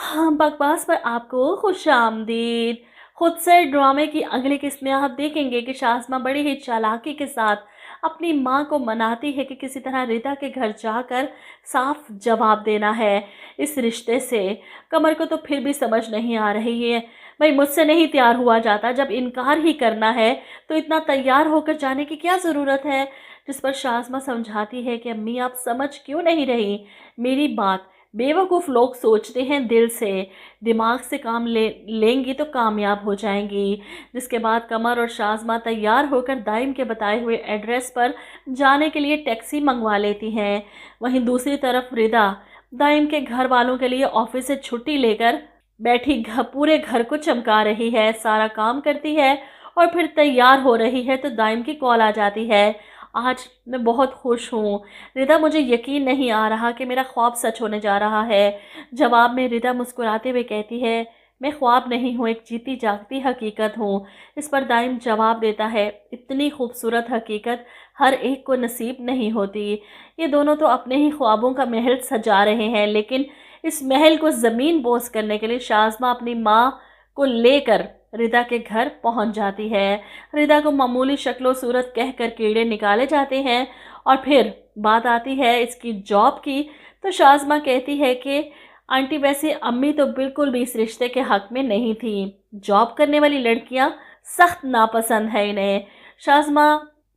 हाँ, बकवास पर आपको खुशामदीद। खुद से ड्रामे की अगली किस्त में आप देखेंगे कि शाज़मा बड़ी ही चालाकी के साथ अपनी माँ को मनाती है कि किसी तरह रिदा के घर जाकर साफ जवाब देना है इस रिश्ते से। कमर को तो फिर भी समझ नहीं आ रही है। भाई मुझसे नहीं तैयार हुआ जाता, जब इनकार ही करना है तो इतना तैयार होकर जाने की क्या ज़रूरत है। जिस पर शाज़मा समझाती है कि अम्मी आप समझ क्यों नहीं रही मेरी बात। बेवकूफ़ लोग सोचते हैं दिल से, दिमाग से काम लेंगी तो कामयाब हो जाएंगी। जिसके बाद कमर और शाज़मा तैयार होकर दाइम के बताए हुए एड्रेस पर जाने के लिए टैक्सी मंगवा लेती हैं। वहीं दूसरी तरफ रिदा दाइम के घर वालों के लिए ऑफिस से छुट्टी लेकर बैठी पूरे घर को चमका रही है, सारा काम करती है और फिर तैयार हो रही है तो दाइम की कॉल आ जाती है। आज मैं बहुत खुश हूँ रिदा, मुझे यकीन नहीं आ रहा कि मेरा ख्वाब सच होने जा रहा है। जवाब में रिदा मुस्कुराते हुए कहती है, मैं ख्वाब नहीं हूँ, एक जीती जागती हकीकत हूँ। इस पर दाइम जवाब देता है, इतनी खूबसूरत हकीकत हर एक को नसीब नहीं होती। ये दोनों तो अपने ही ख्वाबों का महल सजा रहे हैं, लेकिन इस महल को ज़मीन बोस करने के लिए शाज़मा अपनी माँ को लेकर रिदा के घर पहुंच जाती है। रिदा को मामूली शक्लो सूरत कहकर कीड़े निकाले जाते हैं और फिर बात आती है इसकी जॉब की, तो शाज़मा कहती है कि आंटी वैसे अम्मी तो बिल्कुल भी इस रिश्ते के हक़ में नहीं थी। जॉब करने वाली लड़कियां सख्त नापसंद है इन्हें। शाज़मा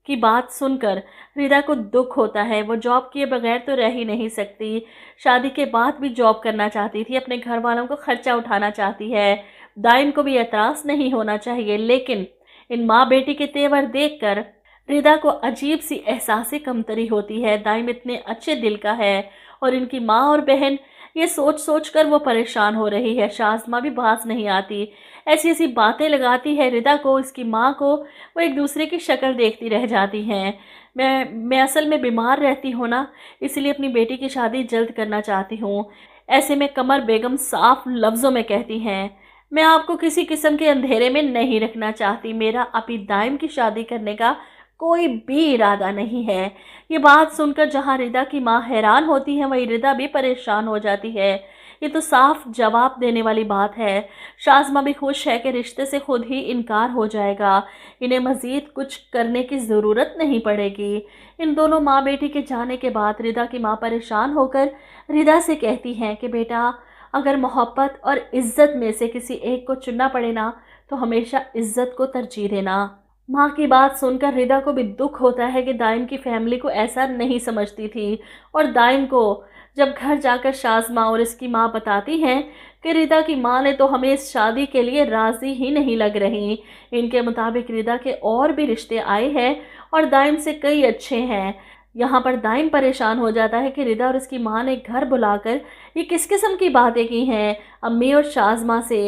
की बात सुनकर रिदा को दुख होता है। वो जॉब किए बगैर तो रह ही नहीं सकती। शादी के बाद भी जॉब करना चाहती थी, अपने घर वालों को खर्चा उठाना चाहती है। दाइम को भी एतराज़ नहीं होना चाहिए, लेकिन इन माँ बेटी के तेवर देखकर रिदा को अजीब सी एहसास कमतरी होती है। दाइम इतने अच्छे दिल का है और इनकी माँ और बहन, ये सोच सोच कर वो परेशान हो रही है। शाज़मा भी बाज नहीं आती, ऐसी ऐसी बातें लगाती है रिदा को, इसकी माँ को। वो एक दूसरे की शक्ल देखती रह जाती हैं। मैं असल में बीमार रहती हूँ ना, इसलिए अपनी बेटी की शादी जल्द करना चाहती हूँ। ऐसे में कमर बेगम साफ लफ्ज़ों में कहती हैं, मैं आपको किसी किस्म के अंधेरे में नहीं रखना चाहती। मेरा अभी दाइम की शादी करने का कोई भी इरादा नहीं है। ये बात सुनकर जहाँ रिदा की माँ हैरान होती है, वहीं रिदा भी परेशान हो जाती है। ये तो साफ जवाब देने वाली बात है। शाज़मा भी खुश है कि रिश्ते से खुद ही इनकार हो जाएगा, इन्हें मज़ीद कुछ करने की ज़रूरत नहीं पड़ेगी। इन दोनों माँ बेटी के जाने के बाद रिदा की माँ परेशान होकर रिदा से कहती हैं कि बेटा, अगर मोहब्बत और इज़्ज़त में से किसी एक को चुनना पड़े ना, तो हमेशा इज़्ज़त को तरजीह देना। माँ की बात सुनकर रिदा को भी दुख होता है कि दाइम की फैमिली को ऐसा नहीं समझती थी, और दाइम को जब घर जाकर शाज़मा और इसकी माँ बताती हैं कि रिदा की माँ ने तो हमें इस शादी के लिए राज़ी ही नहीं लग रही। इनके मुताबिक रिदा के और भी रिश्ते आए हैं और दाइम से कई अच्छे हैं। यहाँ पर दाइम परेशान हो जाता है कि रिदा और इसकी माँ ने घर बुलाकर ये किस किस्म की बातें की हैं अम्मी और शाज़मा से।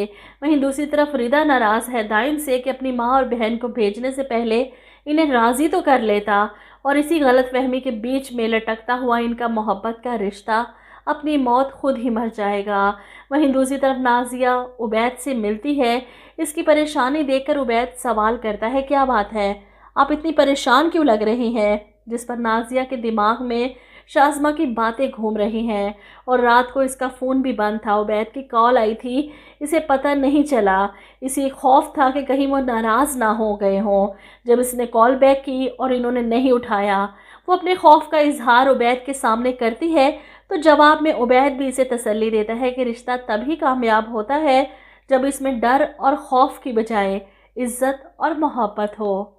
वहीं दूसरी तरफ रिदा नाराज़ है दाइम से कि अपनी माँ और बहन को भेजने से पहले इन्हें राज़ी तो कर लेता, और इसी गलतफहमी के बीच में लटकता हुआ इनका मोहब्बत का रिश्ता अपनी मौत खुद ही मर जाएगा। वहीं दूसरी तरफ नाजिया उबैद से मिलती है। इसकी परेशानी देखकर उबैद सवाल करता है, क्या बात है, आप इतनी परेशान क्यों लग रही हैं। जिस पर नाजिया के दिमाग में शाज़मा की बातें घूम रही हैं, और रात को इसका फ़ोन भी बंद था। उबैद की कॉल आई थी, इसे पता नहीं चला। इसे खौफ था कि कहीं वो नाराज़ ना हो गए हों। जब इसने कॉल बैक की और इन्होंने नहीं उठाया, वो अपने खौफ का इजहार उबैद के सामने करती है, तो जवाब में उबैद भी इसे तसल्ली देता है कि रिश्ता तभी कामयाब होता है जब इसमें डर और खौफ की बजाय इज़्ज़त और मोहब्बत हो।